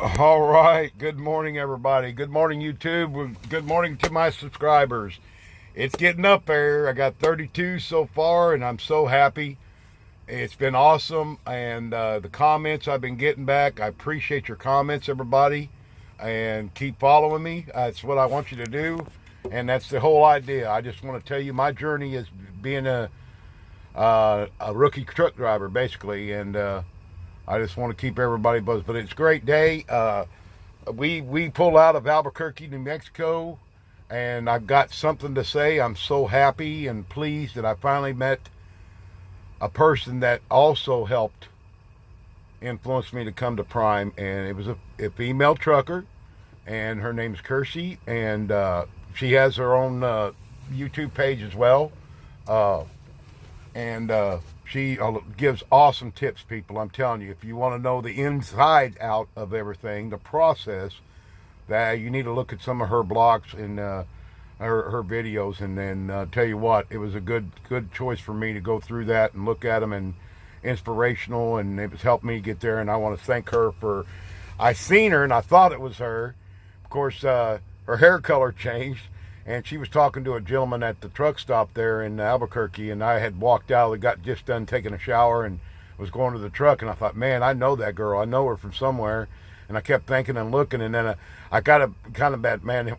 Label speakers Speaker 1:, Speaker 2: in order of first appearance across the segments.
Speaker 1: All right. Good morning, everybody. Good morning, YouTube. Good morning to my subscribers. It's getting up there. I got 32 so far, and I'm so happy. It's been awesome. And the comments I've been getting back, I appreciate your comments, everybody. And keep following me. That's what I want you to do. And that's the whole idea. I just want to tell you my journey is being a rookie truck driver, basically. And I just want to keep everybody buzzed. But it's a great day. We pulled out of Albuquerque, New Mexico, and I've got something to say. I'm so happy and pleased that I finally met a person that also helped influence me to come to Prime, and it was a female trucker, and her name's Kirsty, and she has her own YouTube page as well, and she gives awesome tips, people. I'm telling you, if you want to know the inside out of everything, the process, that you need to look at some of her blogs and her videos. And then tell you what, it was a good choice for me to go through that and look at them, and inspirational, and it was helped me get there. And I want to thank her for. I seen her and I thought it was her. Of course, her hair color changed, and she was talking to a gentleman at the truck stop there in Albuquerque, and I had walked out. I got just done taking a shower and was going to the truck, and I thought, man, I know that girl. I know her from somewhere. And I kept thinking and looking, and then I got a kind of bad, man.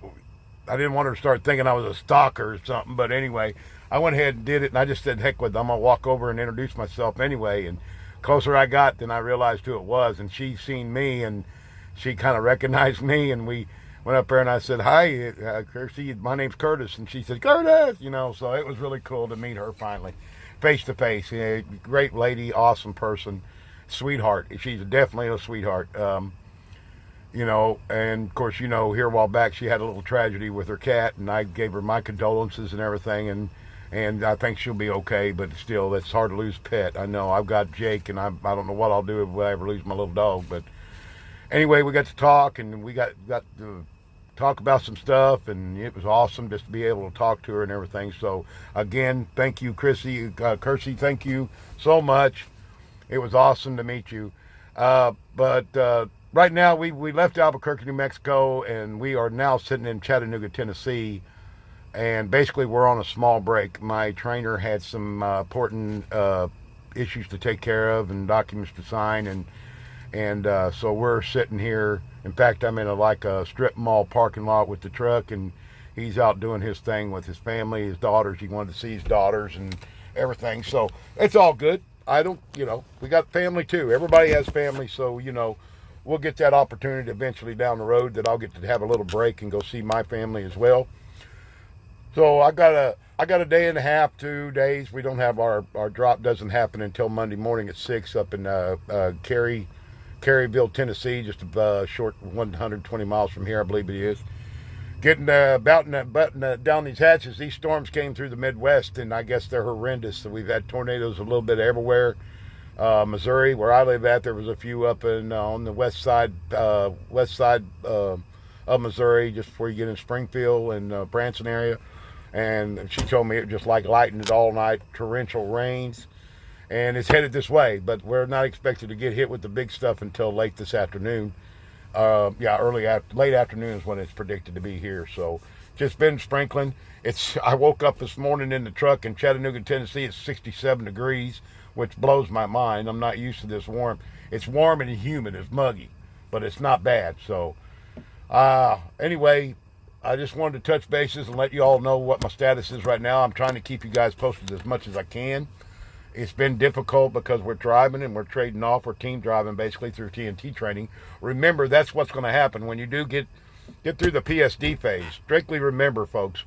Speaker 1: I didn't want her to start thinking I was a stalker or something, but anyway, I went ahead and did it, and I just said, heck with it. I'm going to walk over and introduce myself anyway. And closer I got, then I realized who it was, and she seen me, and she kind of recognized me, and we went up there, and I said, hi, Kirsty, my name's Curtis. And she said, Curtis, so it was really cool to meet her finally, face to face. Great lady, awesome person, sweetheart. She's definitely a sweetheart. And of course, here a while back, she had a little tragedy with her cat, and I gave her my condolences and everything, and I think she'll be okay, but still, it's hard to lose pet. I know. I've got Jake, and I don't know what I'll do if I ever lose my little dog, but anyway, we got to talk, and we got to talk about some stuff, and it was awesome just to be able to talk to her and everything. So again, thank you, Kirsty, thank you so much. It was awesome to meet you. But right now, we left Albuquerque, New Mexico, and we are now sitting in Chattanooga, Tennessee, and basically we're on a small break. My trainer had some important issues to take care of and documents to sign, and so we're sitting here. In fact, I'm in a strip mall parking lot with the truck, and he's out doing his thing with his family, his daughters. He wanted to see his daughters and everything, so it's all good. I don't, we got family too. Everybody has family, so, we'll get that opportunity eventually down the road that I'll get to have a little break and go see my family as well. So I got a day and a half, 2 days. We don't have our drop doesn't happen until Monday morning at 6 up in Caryville, Tennessee, just a short 120 miles from here, I believe it is. Getting down these hatches. These storms came through the Midwest, and I guess they're horrendous. So we've had tornadoes a little bit everywhere. Missouri, where I live at, there was a few up on the west side of Missouri, just before you get in Springfield and Branson area. And she told me it just like lightning all night, torrential rains. And it's headed this way, but we're not expected to get hit with the big stuff until late this afternoon. Late afternoon is when it's predicted to be here. So just been sprinkling. I woke up this morning in the truck in Chattanooga, Tennessee. It's 67 degrees, which blows my mind. I'm not used to this warm. It's warm and humid. It's muggy, but it's not bad. So anyway, I just wanted to touch bases and let you all know what my status is right now. I'm trying to keep you guys posted as much as I can. It's been difficult because we're driving and we're trading off. We're team driving basically through TNT Training. Remember, that's what's going to happen when you do get through the PSD phase. Strictly remember, folks,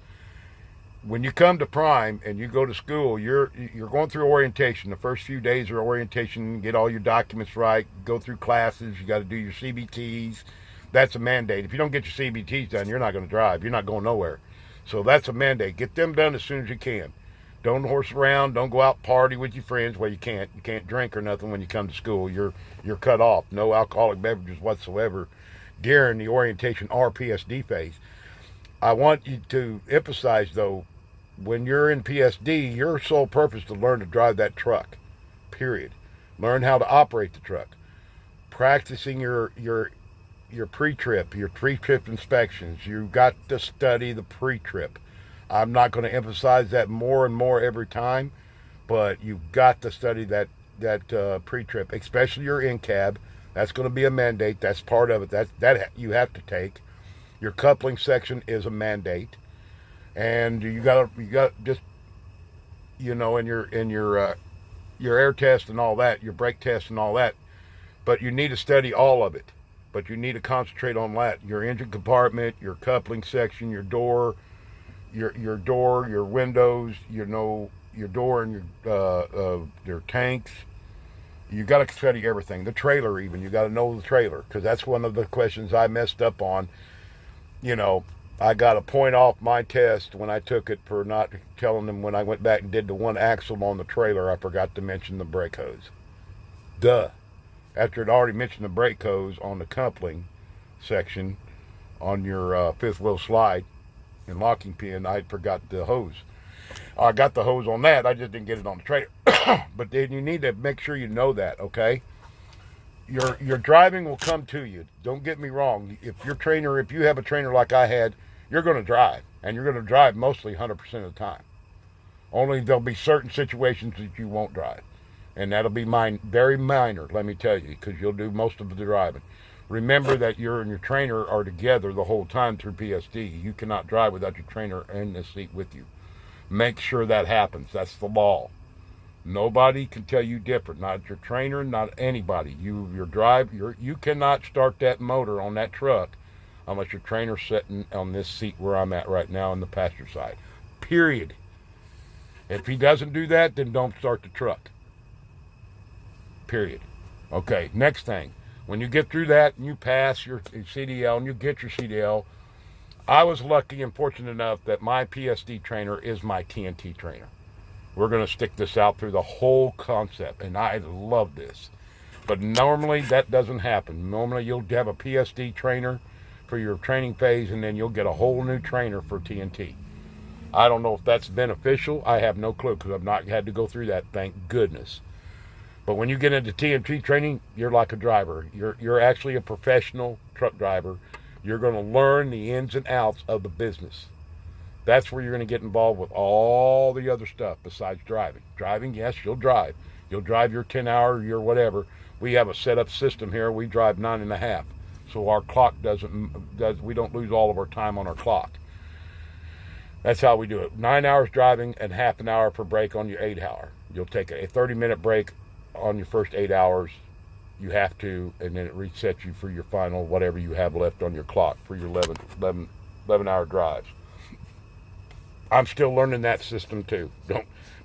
Speaker 1: when you come to Prime and you go to school, you're going through orientation. The first few days are orientation, get all your documents right, go through classes. You got to do your CBTs. That's a mandate. If you don't get your CBTs done, you're not going to drive. You're not going nowhere. So that's a mandate. Get them done as soon as you can. Don't horse around. Don't go out party with your friends. Well, you can't. You can't drink or nothing when you come to school. You're cut off. No alcoholic beverages whatsoever during the orientation or PSD phase. I want you to emphasize, though, when you're in PSD, your sole purpose is to learn to drive that truck, period. Learn how to operate the truck. Practicing your your pre-trip inspections. You got to study the pre-trip. I'm not going to emphasize that more and more every time, but you've got to study that pre-trip, especially your in-cab. That's going to be a mandate. That's part of it. That you have to take. Your coupling section is a mandate, and you got just, in your air test and all that, your brake test and all that. But you need to study all of it. But you need to concentrate on that. Your engine compartment, your coupling section, your door, your windows, your door and your tanks. You got to study everything. The trailer, even, you got to know the trailer, because that's one of the questions I messed up on. I got a point off my test when I took it for not telling them, when I went back and did the one axle on the trailer, I forgot to mention the brake hose. Duh. After I'd already mentioned the brake hose on the coupling section on your fifth wheel slide and locking pin, I forgot the hose. I got the hose on that, I just didn't get it on the trailer. But then you need to make sure you know that, okay? Your driving will come to you. Don't get me wrong. If you have a trainer like I had, you're going to drive. And you're going to drive mostly 100% of the time. Only there'll be certain situations that you won't drive. And that'll be very minor, let me tell you, because you'll do most of the driving. Remember that you and your trainer are together the whole time through PSD. You cannot drive without your trainer in the seat with you. Make sure that happens. That's the law. Nobody can tell you different. Not your trainer, not anybody. You cannot start that motor on that truck unless your trainer's sitting on this seat where I'm at right now on the passenger side. Period. If he doesn't do that, then don't start the truck. Period. Okay, next thing. When you get through that and you pass your CDL and you get your CDL, I was lucky and fortunate enough that my PSD trainer is my TNT trainer. We're going to stick this out through the whole concept, and I love this. But normally that doesn't happen. Normally you'll have a PSD trainer for your training phase, and then you'll get a whole new trainer for TNT. I don't know if that's beneficial. I have no clue, because I've not had to go through that, thank goodness. But when you get into TNT training, you're like a driver. You're actually a professional truck driver. You're going to learn the ins and outs of the business. That's where you're going to get involved with all the other stuff besides driving. Driving, yes, you'll drive. You'll drive your 10-hour, your whatever. We have a set-up system here. We drive 9.5. So our clock we don't lose all of our time on our clock. That's how we do it. 9 hours driving and half an hour per break on your 8-hour. You'll take a 30-minute break on your first 8 hours. You have to, and then it resets you for your final whatever you have left on your clock for your 11-hour drives. I'm still learning that system too.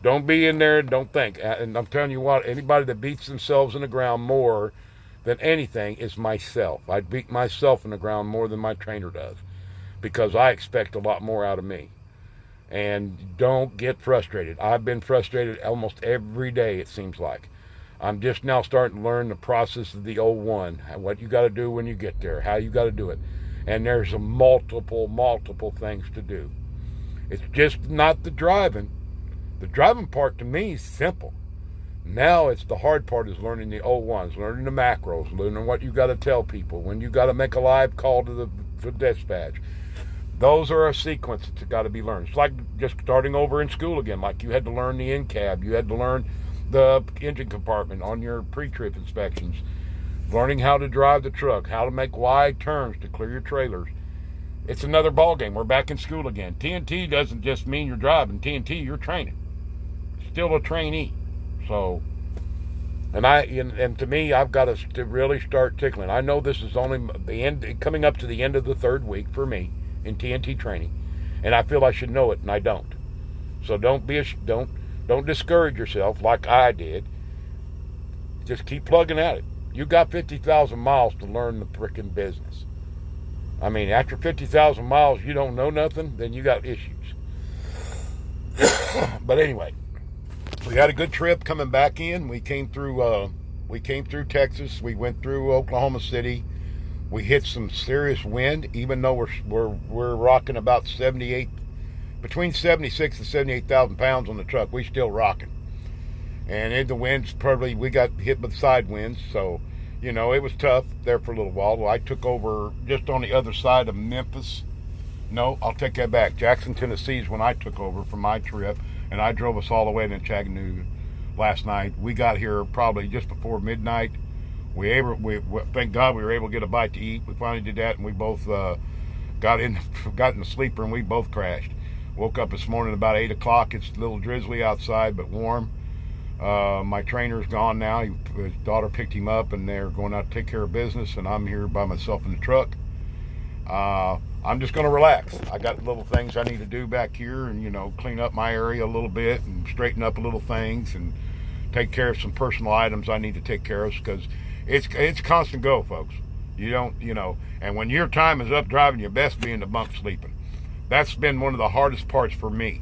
Speaker 1: Don't be in there and don't think. And I'm telling you what, anybody that beats themselves in the ground more than anything is myself. I beat myself in the ground more than my trainer does, because I expect a lot more out of me. And don't get frustrated. I've been frustrated almost every day, it seems like. I'm just now starting to learn the process of the 01, what you got to do when you get there, how you got to do it. And there's multiple things to do. It's just not the driving. The driving part to me is simple. Now it's the hard part, is learning the 01s, learning the macros, learning what you got to tell people, when you got to make a live call to the dispatch. Those are a sequence that's got to be learned. It's like just starting over in school again. Like you had to learn the in-cab. You had to learn the engine compartment on your pre-trip inspections. Learning how to drive the truck, how to make wide turns to clear your trailers. It's another ball game. We're back in school again. TNT doesn't just mean you're driving. TNT, you're training. Still a trainee. So, and to me, I've got to really start tickling. I know this is only the end, coming up to the end of the third week for me in TNT training, and I feel I should know it, and I don't. So don't discourage yourself like I did. Just keep plugging at it. You got 50,000 miles to learn the frickin' business. I mean, after 50,000 miles, you don't know nothing, then you got issues. But anyway, we had a good trip coming back in. We came through Texas. We went through Oklahoma City. We hit some serious wind, even though we're rocking about 78, between 76 and 78,000 pounds on the truck. We still rocking. And in the winds, probably we got hit with side winds, so you know, it was tough there for a little while. Well, I took over just on the other side of Memphis. No, I'll take that back. Jackson, Tennessee is when I took over from my trip, and I drove us all the way to Chattanooga last night. We got here probably just before midnight. Thank God we were able to get a bite to eat. We finally did that, and we both got in the sleeper, and we both crashed. Woke up this morning about 8 o'clock. It's a little drizzly outside, but warm. My trainer's gone now. His daughter picked him up, and they're going out to take care of business, and I'm here by myself in the truck. I'm just going to relax. I got little things I need to do back here, and, you know, clean up my area a little bit and straighten up little things and take care of some personal items I need to take care of, because it's constant go, folks. You don't, you know, and when your time is up driving, you best be in the bunk sleeping. That's been one of the hardest parts for me.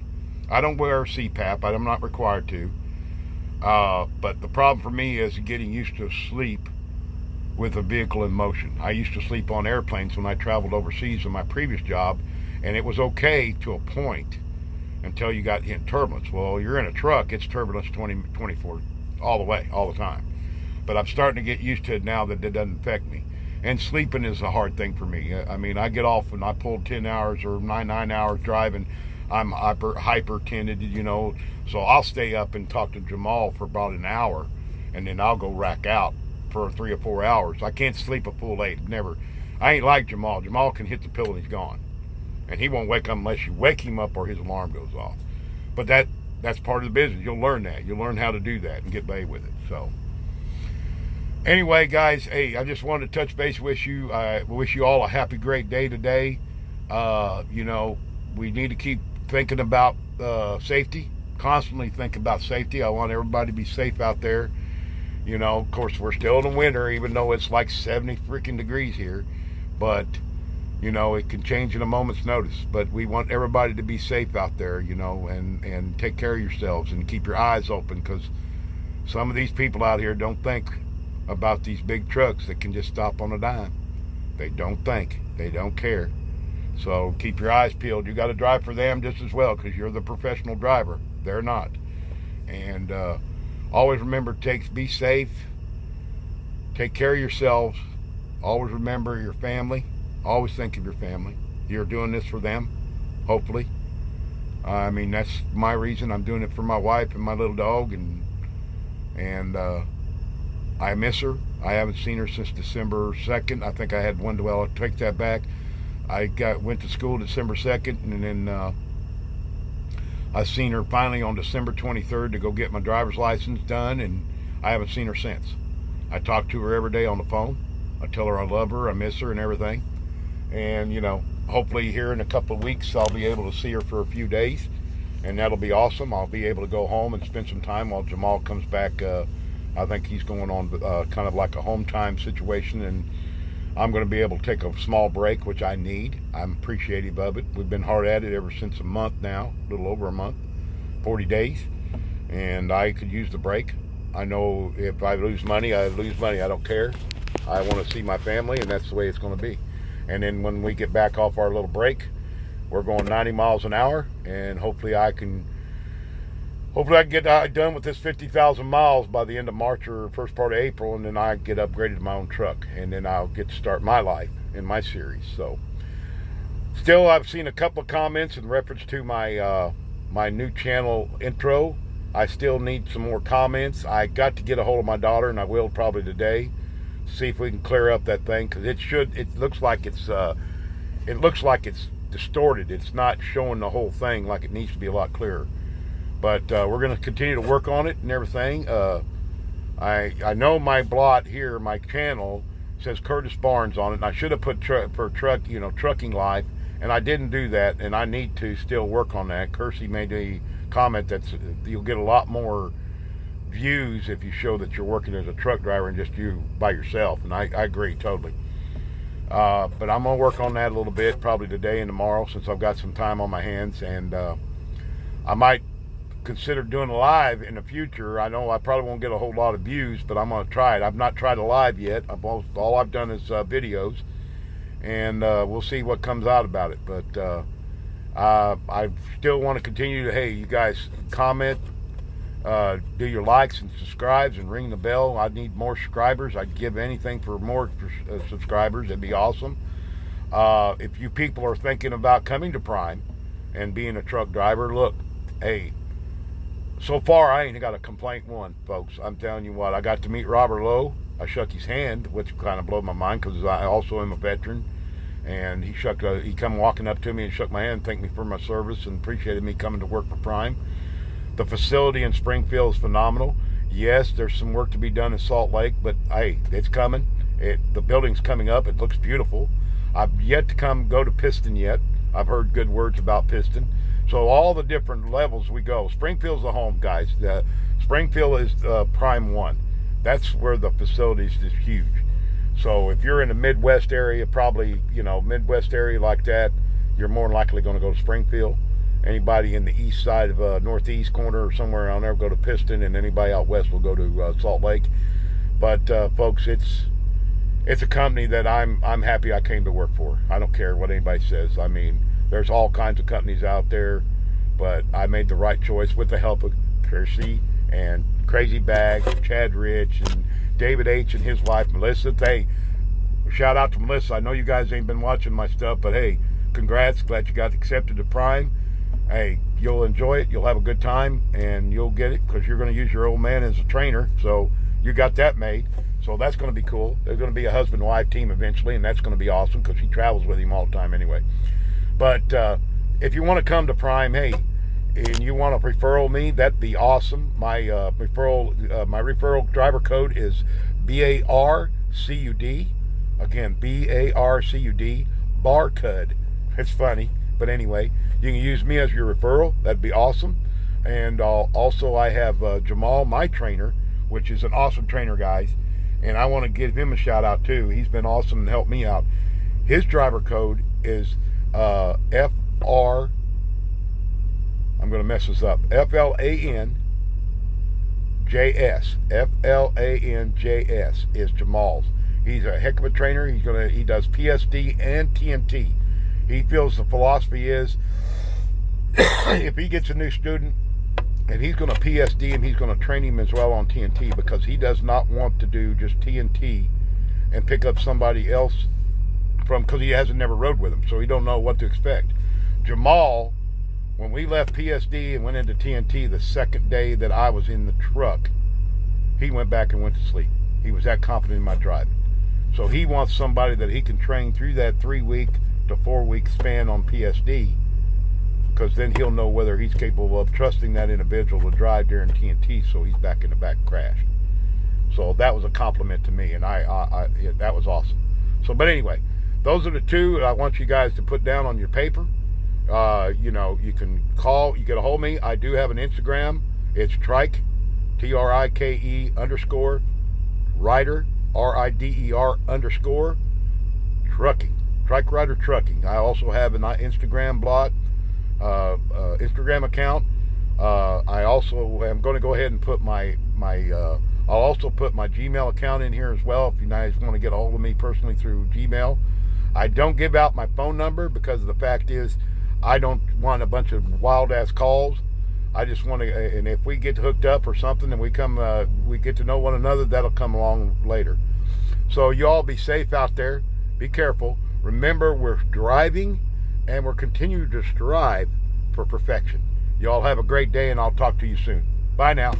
Speaker 1: I don't wear CPAP. I'm not required to. But the problem for me is getting used to sleep with a vehicle in motion. I used to sleep on airplanes when I traveled overseas in my previous job, and it was okay to a point until you got in turbulence. Well, you're in a truck, it's turbulence 24 all the way, all the time. But I'm starting to get used to it now that it doesn't affect me. And sleeping is a hard thing for me. I mean, I get off and I pulled 10 hours or 9 hours driving. I'm hyper-tended, you know, so I'll stay up and talk to Jamal for about an hour, and then I'll go rack out for 3 or 4 hours. I can't sleep a full 8, never. I ain't like Jamal. Jamal can hit the pillow and he's gone. And he won't wake up unless you wake him up or his alarm goes off. But that's part of the business. You'll learn that. You'll learn how to do that and get by with it. So anyway, guys, hey, I just wanted to touch base with you. I wish you all a happy, great day today. You know, we need to keep thinking about safety. Constantly think about safety. I want everybody to be safe out there. You know, of course, we're still in the winter, even though it's like 70 freaking degrees here. But, you know, it can change in a moment's notice. But we want everybody to be safe out there, you know, and take care of yourselves and keep your eyes open, because some of these people out here don't think about these big trucks that can just stop on a dime. They don't think. They don't care. So keep your eyes peeled. You got to drive for them just as well, because you're the professional driver. They're not. And always remember, be safe. Take care of yourselves. Always remember your family. Always think of your family. You're doing this for them, hopefully. I mean, that's my reason. I'm doing it for my wife and my little dog, and I miss her. I haven't seen her since December 2nd. I think I had one. Well, I'll take that back. I went to school December 2nd, and then I seen her finally on December 23rd to go get my driver's license done, and I haven't seen her since. I talk to her every day on the phone. I tell her I love her, I miss her, and everything. And, you know, hopefully here in a couple of weeks I'll be able to see her for a few days, and that'll be awesome. I'll be able to go home and spend some time while Jamal comes back. I think he's going on kind of like a home time situation, and I'm going to be able to take a small break, which I need. I'm appreciative of it. We've been hard at it ever since a month now, a little over a month, 40 days, and I could use the break. I know if I lose money, I lose money. I don't care. I want to see my family, and that's the way it's going to be. And then when we get back off our little break, we're going 90 miles an hour, and hopefully I can get done with this 50,000 miles by the end of March or first part of April, and then I get upgraded to my own truck, and then I'll get to start my life in my series. So still, I've seen a couple of comments in reference to my my new channel intro. I still need some more comments. I got to get a hold of my daughter, and I will probably today, see if we can clear up that thing, because it looks like it's distorted. It's not showing the whole thing like it needs to be a lot clearer. But we're going to continue to work on it and everything. I know my blot here, my channel, says Curtis Barnes on it, and I should have put trucking life, and I didn't do that, and I need to still work on that. Kersey made a comment that you'll get a lot more views if you show that you're working as a truck driver and just you by yourself, and I agree totally. But I'm going to work on that a little bit, probably today and tomorrow, since I've got some time on my hands, and I might consider doing a live in the future. I know I probably won't get a whole lot of views, but I'm going to try it. I've not tried a live yet. All I've done is videos, and we'll see what comes out about it. But I still want to continue to, hey, you guys comment, Do your likes and subscribes and ring the bell. I need more subscribers. I'd give anything for more subscribers. It'd be awesome. If you people are thinking about coming to Prime and being a truck driver, look, hey, so far I ain't got a complaint one, folks. I'm telling you what, I got to meet Robert Lowe. I shook his hand, which kind of blew my mind because I also am a veteran. And he come walking up to me and shook my hand, thanked me for my service, and appreciated me coming to work for Prime. The facility in Springfield is phenomenal. Yes, there's some work to be done in Salt Lake, but hey, it's coming. The building's coming up. It looks beautiful. I've yet to go to Piston yet. I've heard good words about Piston. So all the different levels we go. Springfield's the home, guys. Springfield is Prime 1. That's where the facilities is huge. So if you're in the Midwest area, probably, Midwest area like that, you're more likely going to go to Springfield. Anybody in the east side of northeast corner or somewhere around there will go to Piston, and anybody out west will go to Salt Lake. But folks, it's a company that I'm happy I came to work for. I don't care what anybody says. I mean, there's all kinds of companies out there, but I made the right choice with the help of Kirsty and Crazy Bag, Chad Rich, and David H. and his wife, Melissa. Hey, shout out to Melissa. I know you guys ain't been watching my stuff, but hey, congrats. Glad you got accepted to Prime. Hey, you'll enjoy it. You'll have a good time, and you'll get it because you're going to use your old man as a trainer. So you got that made. So that's going to be cool. There's going to be a husband-wife team eventually, and that's going to be awesome because he travels with him all the time anyway. But if you want to come to Prime, hey, and you want to referral me, that'd be awesome. My referral driver code is BARCUD. Again, BARCUD, BARCUD. It's funny, but anyway, you can use me as your referral. That'd be awesome. And also I have Jamal, my trainer, which is an awesome trainer, guys. And I want to give him a shout out too. He's been awesome and helped me out. His driver code is I'm going to mess this up. FLANJS. FLANJS is Jamal's. He's a heck of a trainer. He does PSD and TNT. He feels the philosophy is if he gets a new student and he's going to PSD him, he's going to train him as well on TNT because he does not want to do just TNT and pick up somebody else because he hasn't never rode with him, so he don't know what to expect. Jamal, when we left PSD and went into TNT the second day that I was in the truck, he went back and went to sleep. He was that confident in my driving. So he wants somebody that he can train through that 3-week to 4-week span on PSD, because then he'll know whether he's capable of trusting that individual to drive during TNT, so he's back in the back crashed. So that was a compliment to me, and that was awesome. So, but anyway, those are the two I want you guys to put down on your paper. You can call, you get a hold of me. I do have an Instagram. It's Trike, TRIKE _ Rider, RIDER _ Trucking, Trike Rider Trucking. I also have an Instagram blog, Instagram account. I also am going to go ahead and put I'll also put my Gmail account in here as well if you guys want to get a hold of me personally through Gmail. I don't give out my phone number because the fact is I don't want a bunch of wild ass calls. I just want to, and if we get hooked up or something and we get to know one another, that'll come along later. So you all be safe out there. Be careful. Remember, we're driving and we're continuing to strive for perfection. You all have a great day, and I'll talk to you soon. Bye now.